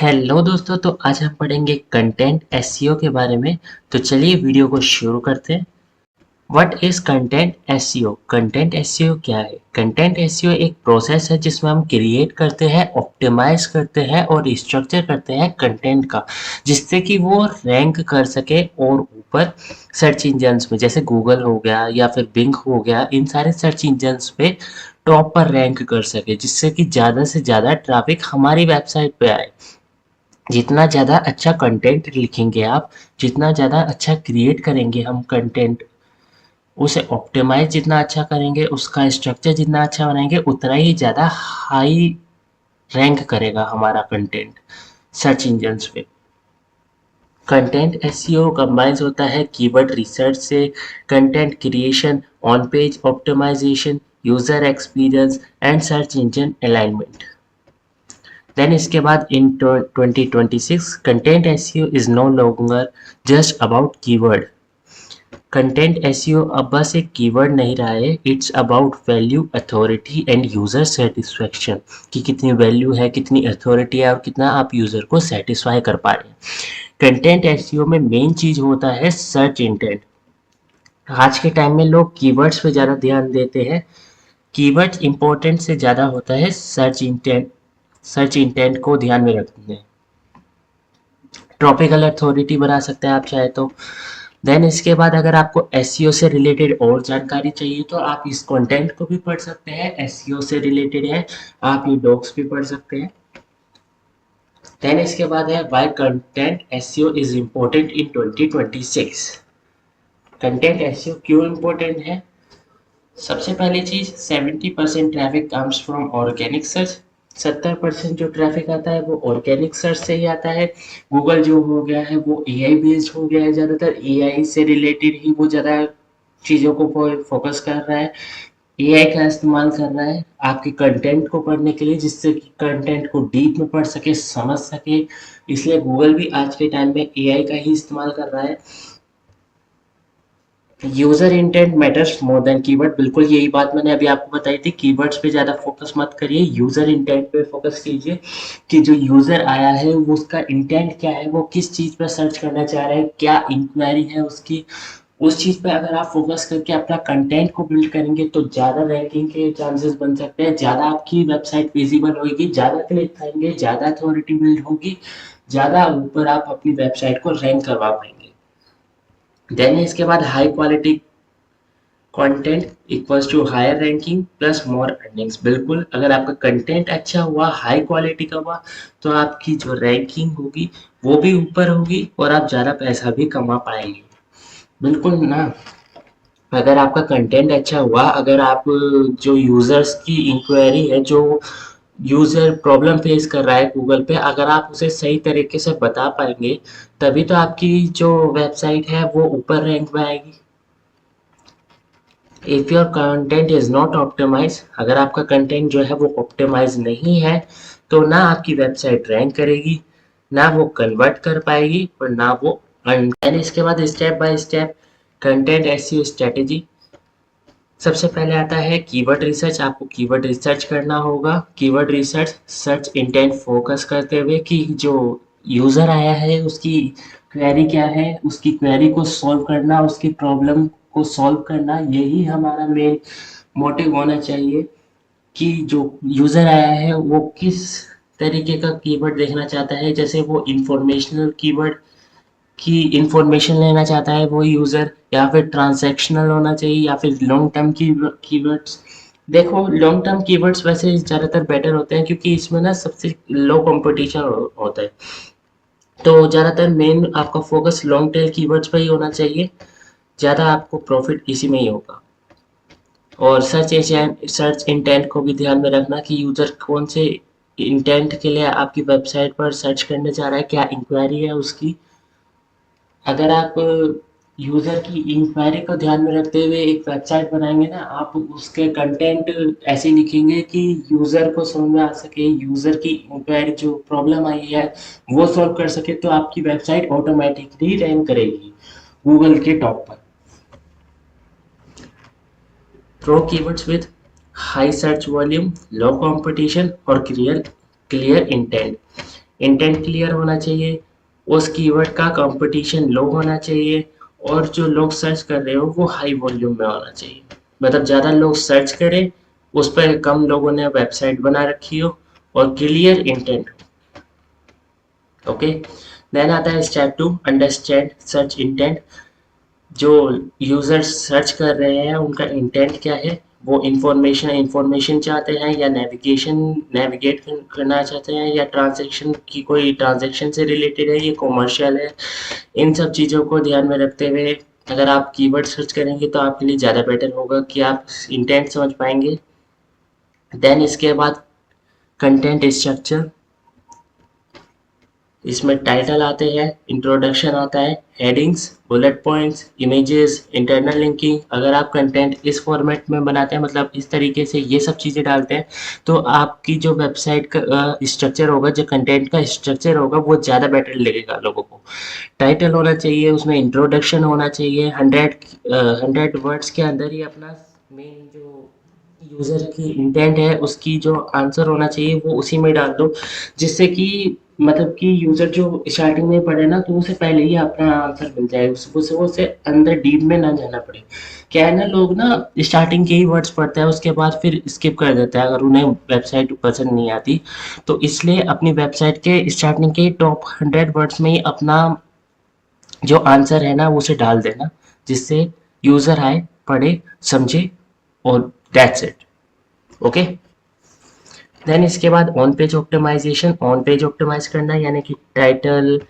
Hello दोस्तों, तो आज हम पढ़ेंगे कंटेंट एसईओ के बारे में। तो चलिए वीडियो को शुरू करते हैं। What is content SEO? Content SEO क्या है? कंटेंट एसईओ एक प्रोसेस है जिसमें हम क्रिएट करते हैं, ऑप्टिमाइज करते हैं और स्ट्रक्चर करते हैं कंटेंट का, जिससे कि वो रैंक कर सके और ऊपर सर्च इंजन्स में, जैसे गूगल हो गया या फिर बिंग हो गया, इन सारे सर्च इंजन्स पे टॉप पर रैंक कर सके, जिससे कि ज़्यादा से ज़्यादा ट्रैफिक हमारी वेबसाइट पे आए। जितना ज़्यादा अच्छा कंटेंट लिखेंगे आप, जितना ज़्यादा अच्छा क्रिएट करेंगे हम कंटेंट, उसे ऑप्टिमाइज जितना अच्छा करेंगे, उसका स्ट्रक्चर जितना अच्छा बनाएंगे, उतना ही ज़्यादा हाई रैंक करेगा हमारा कंटेंट सर्च इंजन्स पे। कंटेंट एसईओ कंबाइंस होता है कीवर्ड रिसर्च से, content creation, on page optimization, user experience and search engine alignment. Then इसके बाद in 2026 content SEO is no longer just about keyword. Content SEO अब बस एक keyword नहीं रहा है, it's about value, authority and user satisfaction, कि कितनी वैल्यू है, कितनी अथॉरिटी है और कितना आप यूजर को सेटिस्फाई कर पा रहे हैं। कंटेंट एसईओ में मेन चीज होता है सर्च इंटेंट। आज के टाइम में लोग कीवर्ड्स पे ज़्यादा ध्यान देते हैं, कीवर्ड्स इंपॉर्टेंट से ज़्यादा होता है सर्च इंटेंट। सर्च इंटेंट को ध्यान में रखते हैं। टॉपिकल अथॉरिटी बना सकते हैं आप चाहे तो। देन इसके बाद अगर आपको एसईओ से रिलेटेड और जानकारी चाहिए तो आप इस कंटेंट को भी पढ़ सकते हैं, एसईओ से रिलेटेड है, आप ये डॉक्स भी पढ़ सकते हैं। देन इसके बाद है why content SEO is important in 2026। Content SEO क्यों इम्पोर्टेंट है? सबसे पहली चीज, 70% traffic comes from organic search. 70% जो ट्रैफिक आता है वो ऑर्गेनिक सर्च से ही आता है। गूगल जो हो गया है वो एआई बेस्ड हो गया है, ज़्यादातर एआई से रिलेटेड ही वो ज़्यादा चीज़ों को फोकस कर रहा है, एआई का इस्तेमाल कर रहा है आपके कंटेंट को पढ़ने के लिए, जिससे कि कंटेंट को डीप में पढ़ सके, समझ सके। इसलिए गूगल भी आज के टाइम में एआई का ही इस्तेमाल कर रहा है। User intent matters more than keyword, बिल्कुल यही बात मैंने अभी आपको बताई थी। कीवर्ड्स पे ज़्यादा फोकस मत करिए, यूजर इंटेंट पे फोकस कीजिए कि जो यूजर आया है वो उसका इंटेंट क्या है, वो किस चीज़ पर सर्च करना चाह रहा है, क्या इंक्वायरी है उसकी। उस चीज़ पे अगर आप फोकस करके अपना कंटेंट को बिल्ड करेंगे तो ज़्यादा रैंकिंग के चांसेस बन सकते हैं, ज़्यादा आपकी वेबसाइट विजिबल होगी, ज़्यादा क्लिक आएंगे, ज़्यादा अथॉरिटी बिल्ड होगी, ज़्यादा ऊपर आप अपनी वेबसाइट को रैंक करवा पाएंगे। देन इसके बाद high quality content equals to higher ranking plus more earnings. बिल्कुल, अगर आपका कंटेंट अच्छा हुआ, हाई क्वालिटी का हुआ, तो आपकी जो रैंकिंग होगी वो भी ऊपर होगी और आप ज़्यादा पैसा भी कमा पाएंगे। बिल्कुल ना। अगर आपका कंटेंट अच्छा हुआ, अगर आप जो यूजर्स की इंक्वायरी है, जो यूजर प्रॉब्लम फेस कर रहा है गूगल पे, अगर आप उसे सही तरीके से बता पाएंगे, तभी तो आपकी जो वेबसाइट है वो ऊपर रैंक में आएगी। If your content is not optimize, अगर आपका कंटेंट जो है वो ऑप्टिमाइज नहीं है, तो ना आपकी वेबसाइट रैंक करेगी, ना वो कन्वर्ट कर पाएगी और ना वो अर्न। इसके बाद step by step content SEO strategy. सबसे पहले आता है कीवर्ड रिसर्च। आपको कीवर्ड रिसर्च करना होगा। Keyword research, search intent focus करते हुए कि जो यूजर आया है उसकी क्वेरी क्या है, उसकी क्वेरी को सॉल्व करना, उसकी प्रॉब्लम को सॉल्व करना, यही हमारा मेन मोटिव होना चाहिए। कि जो यूजर आया है वो किस तरीके का कीवर्ड देखना चाहता है, जैसे वो इंफॉर्मेशनल कीवर्ड की इंफॉर्मेशन लेना चाहता है वो यूज़र, या फिर ट्रांजैक्शनल होना चाहिए, या फिर लॉन्ग टर्म की कीवर्ड्स। देखो, लॉन्ग टर्म कीवर्ड्स वैसे ज़्यादातर बेटर होते हैं क्योंकि इसमें ना सबसे लो कंपटीशन होता है, तो ज़्यादातर मेन आपका फोकस लॉन्ग टेल कीवर्ड्स पर ही होना चाहिए, ज़्यादा आपको प्रॉफिट इसी में ही होगा। और सर्च इंटेंट को भी ध्यान में रखना कि यूज़र कौन से इंटेंट के लिए आपकी वेबसाइट पर सर्च करने जा रहा है, क्या इंक्वायरी है उसकी। अगर आप यूज़र की इंक्वायरी को ध्यान में रखते हुए एक वेबसाइट बनाएंगे ना, आप उसके कंटेंट ऐसे लिखेंगे कि यूज़र को समझ में आ सके, यूज़र की इंक्वायरी जो प्रॉब्लम आई है वो सॉल्व कर सके, तो आपकी वेबसाइट ऑटोमेटिकली रैंक करेगी गूगल के टॉप पर। Through keywords with high search volume, low competition और क्लियर इंटेंट। इंटेंट क्लियर होना चाहिए, उस कीवर्ड का कंपटीशन लो होना चाहिए, और जो लोग सर्च कर रहे हो वो हाई वॉल्यूम में होना चाहिए। मतलब ज़्यादा लोग सर्च करें, उस पर कम लोगों ने वेबसाइट बना रखी हो, और क्लियर इंटेंट हो। ओके, देन आता है स्टेप 2, अंडरस्टैंड सर्च इंटेंट। जो यूजर्स सर्च कर रहे हैं उनका इंटेंट क्या है, वो इंफॉर्मेशन चाहते हैं, या नेविगेट करना चाहते हैं, या ट्रांजैक्शन की कोई ट्रांजैक्शन से रिलेटेड है, ये कॉमर्शियल है। इन सब चीज़ों को ध्यान में रखते हुए अगर आप कीवर्ड सर्च करेंगे तो आपके लिए ज़्यादा बेटर होगा कि आप इंटेंट समझ पाएंगे। देन इसके बाद कंटेंट स्ट्रक्चर, इसमें टाइटल आते हैं, इंट्रोडक्शन आता है, headings, bullet points, images, internal linking. अगर आप कंटेंट इस फॉर्मेट में बनाते हैं, मतलब इस तरीके से ये सब चीज़ें डालते हैं, तो आपकी जो वेबसाइट का स्ट्रक्चर होगा, जो कंटेंट का स्ट्रक्चर होगा, वो ज़्यादा बेटर लगेगा लोगों को। टाइटल होना चाहिए, उसमें इंट्रोडक्शन होना चाहिए, 100 वर्ड्स के अंदर ही अपना मेन जो यूज़र की इंटेंट है उसकी जो आंसर होना चाहिए वो उसी में डाल दो, जिससे कि मतलब कि यूज़र जो स्टार्टिंग में पढ़े ना, तो उसे पहले ही अपना आंसर मिल जाए, उसको उसे अंदर डीप में ना जाना पड़े। क्या है ना, लोग ना स्टार्टिंग के ही वर्ड्स पढ़ते हैं, उसके बाद फिर स्किप कर देते हैं अगर उन्हें वेबसाइट पसंद नहीं आती। तो इसलिए अपनी वेबसाइट के स्टार्टिंग के टॉप 100 वर्ड्स में ही अपना जो आंसर है ना वो उसे डाल देना, जिससे यूज़र आए, पढ़े, समझे, और दैट्स इट। ओके, देन इसके बाद on page optimization. On page optimize करना यानी कि title,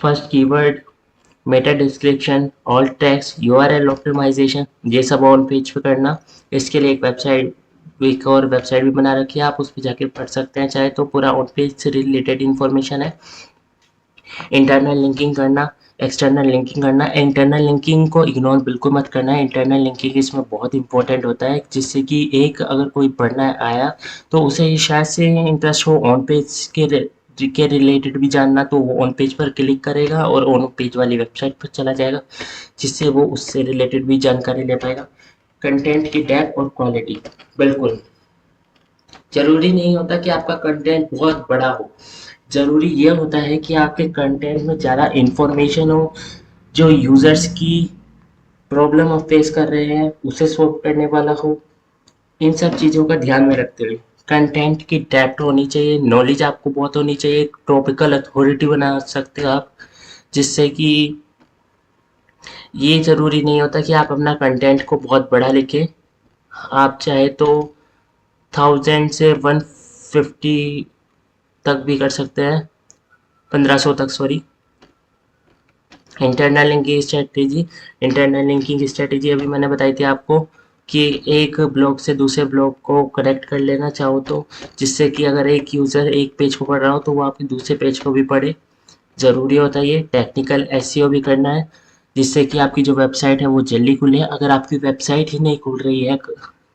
first keyword, meta description, all text, URL optimization, ये सब ऑन पेज पे करना। इसके लिए एक और वेबसाइट भी बना रखी है, आप उस पर जाके पढ़ सकते हैं चाहे तो, पूरा ऑन पेज से रिलेटेड इन्फॉर्मेशन है। इंटरनल लिंकिंग करना, एक्सटर्नल लिंकिंग करना। इंटरनल लिंकिंग को इग्नोर बिल्कुल मत करना है, इंटरनल लिंकिंग इसमें बहुत इंपॉर्टेंट होता है, जिससे कि एक अगर कोई पढ़ना आया तो उसे शायद से इंटरेस्ट हो ऑन पेज के रिलेटेड भी जानना, तो वो ऑन पेज पर क्लिक करेगा और ऑन पेज वाली वेबसाइट पर चला जाएगा, जिससे वो उससे रिलेटेड भी जानकारी ले पाएगा। कंटेंट की डेप्थ और क्वालिटी, बिल्कुल जरूरी नहीं होता कि आपका कंटेंट बहुत बड़ा हो, ज़रूरी ये होता है कि आपके कंटेंट में ज़्यादा इन्फॉर्मेशन हो, जो यूज़र्स की प्रॉब्लम आप फेस कर रहे हैं उसे सॉल्व करने वाला हो। इन सब चीज़ों का ध्यान में रखते हुए कंटेंट की डेप्थ होनी चाहिए, नॉलेज आपको बहुत होनी चाहिए, एक टॉपिकल अथॉरिटी बना सकते हो आप, जिससे कि ये ज़रूरी नहीं होता कि आप अपना कंटेंट को बहुत बड़ा लिखें। आप चाहे तो 1000 से 150 तक भी कर सकते हैं, 1500 तक, सॉरी। इंटरनल लिंकिंग स्ट्रेटेजी अभी मैंने बताई थी आपको, कि एक ब्लॉग से दूसरे ब्लॉग को कनेक्ट कर लेना चाहो तो, जिससे कि अगर एक यूज़र एक पेज को पढ़ रहा हो तो वो आपके दूसरे पेज को भी पढ़े। ज़रूरी होता है ये। टेक्निकल एसईओ भी करना है, जिससे कि आपकी जो वेबसाइट है वो जल्दी खुले। अगर आपकी वेबसाइट ही नहीं खुल रही है,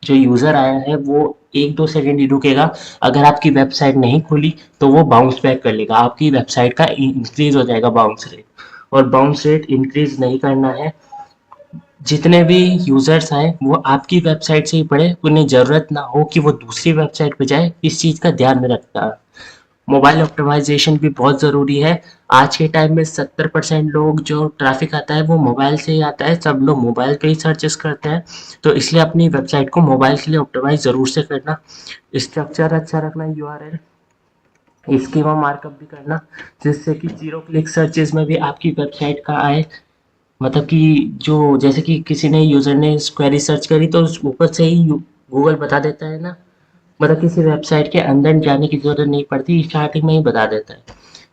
जो यूज़र आया है वो 1-2 सेकंड ही रुकेगा, अगर आपकी वेबसाइट नहीं खुली तो वो बाउंस बैक कर लेगा, आपकी वेबसाइट का इंक्रीज हो जाएगा बाउंस रेट। और बाउंस रेट इंक्रीज नहीं करना है, जितने भी यूज़र्स आए वो आपकी वेबसाइट से ही पढ़े, उन्हें ज़रूरत ना हो कि वो दूसरी वेबसाइट पे जाए, इस चीज़ का ध्यान में रखता है। मोबाइल ऑप्टिमाइजेशन भी बहुत ज़रूरी है। आज के टाइम में 70% लोग जो ट्रैफिक आता है वो मोबाइल से ही आता है, सब लोग मोबाइल पे ही सर्चेस करते हैं, तो इसलिए अपनी वेबसाइट को मोबाइल के लिए ऑप्टिमाइज ज़रूर से करना। स्ट्रक्चर अच्छा रखना, यूआरएल, स्कीमा मार्कअप भी करना, जिससे कि जीरो क्लिक सर्चेस में भी आपकी वेबसाइट का आए। मतलब कि जो जैसे कि किसी ने यूज़र ने क्वेरी सर्च करी तो उस ऊपर से ही गूगल बता देता है ना, मतलब किसी वेबसाइट के अंदर जाने की ज़रूरत नहीं पड़ती, स्टार्टिंग में ही बता देता है,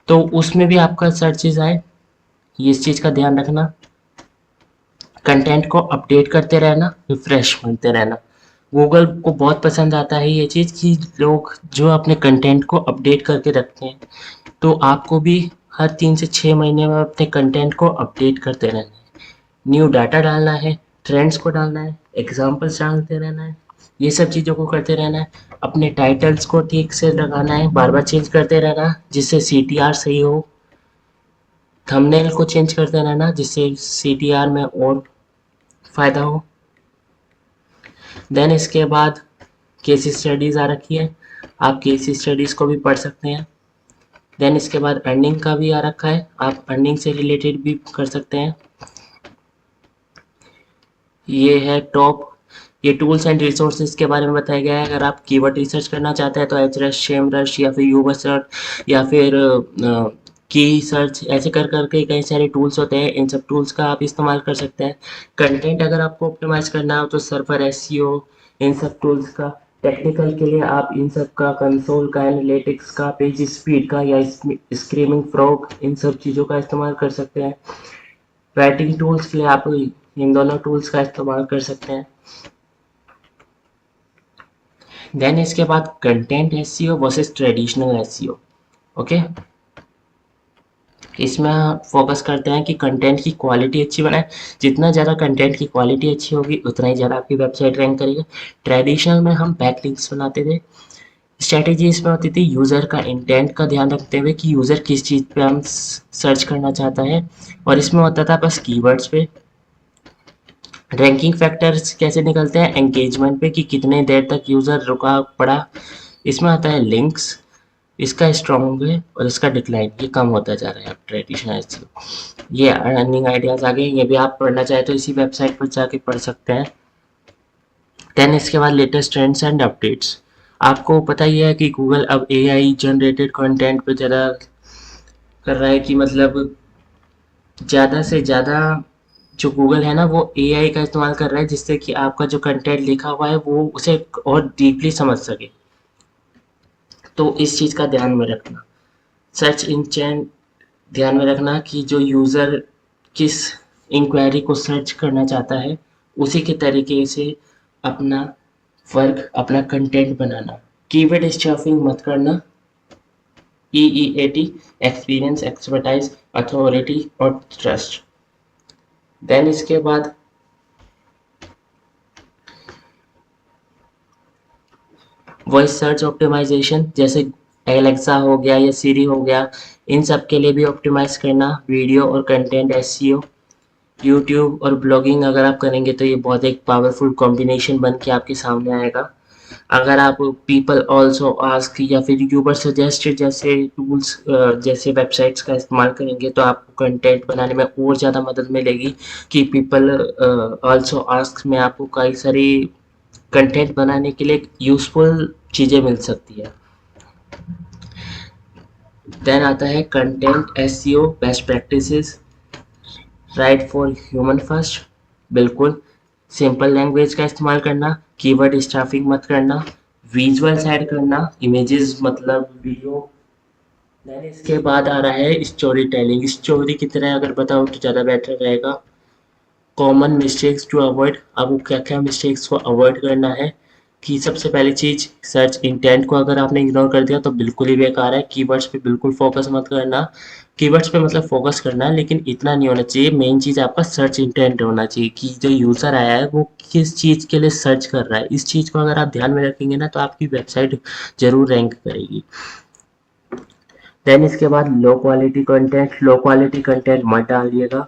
तो उसमें भी आपका सर्चेज आए, ये इस चीज़ का ध्यान रखना। कंटेंट को अपडेट करते रहना, रिफ्रेश करते रहना। गूगल को बहुत पसंद आता है ये चीज़ कि लोग जो अपने कंटेंट को अपडेट करके रखते हैं, तो आपको भी हर 3 से 6 महीने में अपने कंटेंट को अपडेट करते रहना है, न्यू डाटा डालना है, ट्रेंड्स को डालना है, एग्जाम्पल्स डालते रहना है, ये सब चीज़ों को करते रहना है। अपने टाइटल्स को ठीक से लगाना है, बार बार चेंज करते रहना जिससे सीटीआर सही हो। थंबनेल को चेंज करते रहना जिससे सीटीआर में और फ़ायदा हो। देन इसके बाद केस स्टडीज़ आ रखी है, आप केस स्टडीज़ को भी पढ़ सकते हैं। देन इसके बाद अर्निंग का भी आ रखा है, आप अर्निंग से रिलेटेड भी कर सकते हैं। ये है टॉप, ये टूल्स एंड रिसोर्सेज के बारे में बताया गया है। अगर आप कीवर्ड रिसर्च करना चाहते हैं तो एचरस, सेमरश या फिर यूबर सर्च या फिर की सर्च, ऐसे कर करके कई सारे टूल्स होते हैं, इन सब टूल्स का आप इस्तेमाल कर सकते हैं। कंटेंट अगर आपको ऑप्टिमाइज करना हो तो सर्वर, एसईओ, इन सब टूल्स का। टेक्निकल के लिए आप इन सब का, कंसोल का, एनालिटिक्स का, पेज स्पीड का या स्क्रीमिंग फ्रॉग, इन सब चीज़ों का इस्तेमाल कर सकते हैं। राइटिंग टूल्स के लिए आप इन दोनों टूल्स का इस्तेमाल कर सकते हैं। देन इसके बाद content SEO versus traditional SEO. Okay, इसमें फोकस करते हैं कि कंटेंट की क्वालिटी अच्छी बनाए। जितना ज़्यादा कंटेंट की क्वालिटी अच्छी होगी उतना ही ज़्यादा आपकी वेबसाइट रैंक करेगी। ट्रेडिशनल में हम बैकलिंक्स बनाते थे। स्ट्रैटेजी इसमें होती थी यूज़र का इंटेंट का ध्यान रखते हुए कि यूज़र किस चीज़ पे हम सर्च करना चाहता है, और इसमें होता था बस कीवर्ड्स पे। रैंकिंग फैक्टर्स कैसे निकलते हैं, एंगेजमेंट पे कि कितने देर तक यूज़र रुका पड़ा। इसमें आता है लिंक्स, इसका स्ट्रॉन्ग है और इसका डिक्लाइन, ये कम होता जा रहा है अब ट्रेडिशनल एसईओ। ये अर्निंग आइडियाज आ गए, ये भी आप पढ़ना चाहे तो इसी वेबसाइट पर जाके पढ़ सकते हैं। देन इसके बाद लेटेस्ट ट्रेंड्स एंड अपडेट्स। आपको पता ही है कि गूगल अब एआई जनरेटेड कंटेंट पे ज़्यादा कर रहा है, कि मतलब ज़्यादा से ज़्यादा जो गूगल है ना वो एआई का इस्तेमाल कर रहा है, जिससे कि आपका जो कंटेंट लिखा हुआ है वो उसे और डीपली समझ सके। तो इस चीज़ का ध्यान में रखना। सर्च इंजन ध्यान में रखना कि जो यूज़र किस इंक्वायरी को सर्च करना चाहता है उसी के तरीके से अपना वर्क, अपना कंटेंट बनाना। कीवर्ड स्टफिंग मत करना। EEAT, एक्सपीरियंस, एक्सपर्टाइज, अथॉरिटी और ट्रस्ट। देन इसके बाद वॉइस सर्च ऑप्टिमाइजेशन, जैसे एलेक्सा हो गया या सीरी हो गया, इन सब के लिए भी ऑप्टिमाइज करना। वीडियो और कंटेंट एसईओ, यूट्यूब और ब्लॉगिंग अगर आप करेंगे तो ये बहुत एक पावरफुल कॉम्बिनेशन बन के आपके सामने आएगा। अगर आप पीपल ऑल्सो आस्क या फिर यूबर सजेस्टेड जैसे टूल्स, जैसे वेबसाइट्स का इस्तेमाल करेंगे तो आपको कंटेंट बनाने में और ज़्यादा मदद मिलेगी। कि पीपल ऑल्सो आस्क में आपको कई सारी कंटेंट बनाने के लिए यूज़फुल चीज़ें मिल सकती है। देन आता है content SEO best practices. Right for human first, बिल्कुल। सिंपल लैंग्वेज का इस्तेमाल करना, कीवर्ड स्टफिंग मत करना, विजुअल्स ऐड करना, इमेजेस मतलब वीडियो। देन इसके बाद आ रहा है स्टोरी टेलिंग। स्टोरी की तरह अगर बताओ तो ज़्यादा बेटर रहेगा। कॉमन मिस्टेक्स टू अवॉइड, आपको क्या क्या मिस्टेक्स को अवॉइड करना है। कि सबसे पहली चीज़, सर्च इंटेंट को अगर आपने इग्नोर कर दिया तो बिल्कुल ही बेकार है। कीवर्ड्स पे बिल्कुल फोकस मत करना। कीवर्ड्स पे मतलब फोकस करना है लेकिन इतना नहीं होना चाहिए। मेन चीज़ आपका सर्च इंटेंट होना चाहिए कि जो यूज़र आया है वो किस चीज़ के लिए सर्च कर रहा है। इस चीज़ को अगर आप ध्यान में रखेंगे ना तो आपकी वेबसाइट ज़रूर रैंक करेगी। देन इसके बाद low quality content, low quality content मत डालिएगा।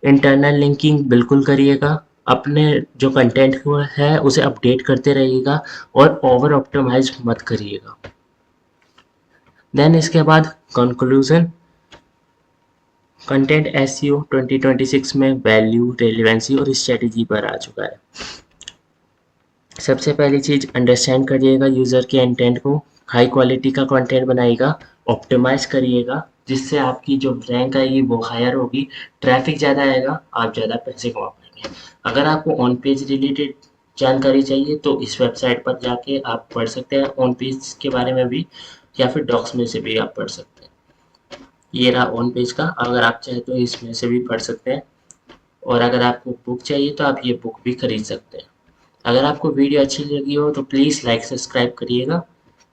इंटरनल लिंकिंग बिल्कुल करिएगा। अपने जो कंटेंट को है उसे अपडेट करते रहिएगा और ओवर ऑप्टिमाइज मत करिएगा। देन इसके बाद कंक्लूजन, कंटेंट एसईओ 2026 में वैल्यू, रेलेवेंसी और स्ट्रेटेजी पर आ चुका है। सबसे पहली चीज़, अंडरस्टैंड करिएगा यूज़र के इंटेंट को। हाई क्वालिटी का कंटेंट बनाइएगा, ऑप्टिमाइज करिएगा, जिससे आपकी जो रैंक आएगी वो हायर होगी, ट्रैफिक ज़्यादा आएगा, आप ज़्यादा पैसे कमा पाएंगे। अगर आपको ऑन पेज रिलेटेड जानकारी चाहिए तो इस वेबसाइट पर जाके आप पढ़ सकते हैं ऑन पेज के बारे में भी, या फिर डॉक्स में से भी आप पढ़ सकते हैं। ये रहा ऑन पेज का, अगर आप चाहें तो इसमें से भी पढ़ सकते हैं। और अगर आपको बुक चाहिए तो आप ये बुक भी खरीद सकते हैं। अगर आपको वीडियो अच्छी लगी हो तो प्लीज़ लाइक सब्सक्राइब करिएगा।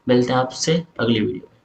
मिलते हैं आपसे अगली वीडियो में।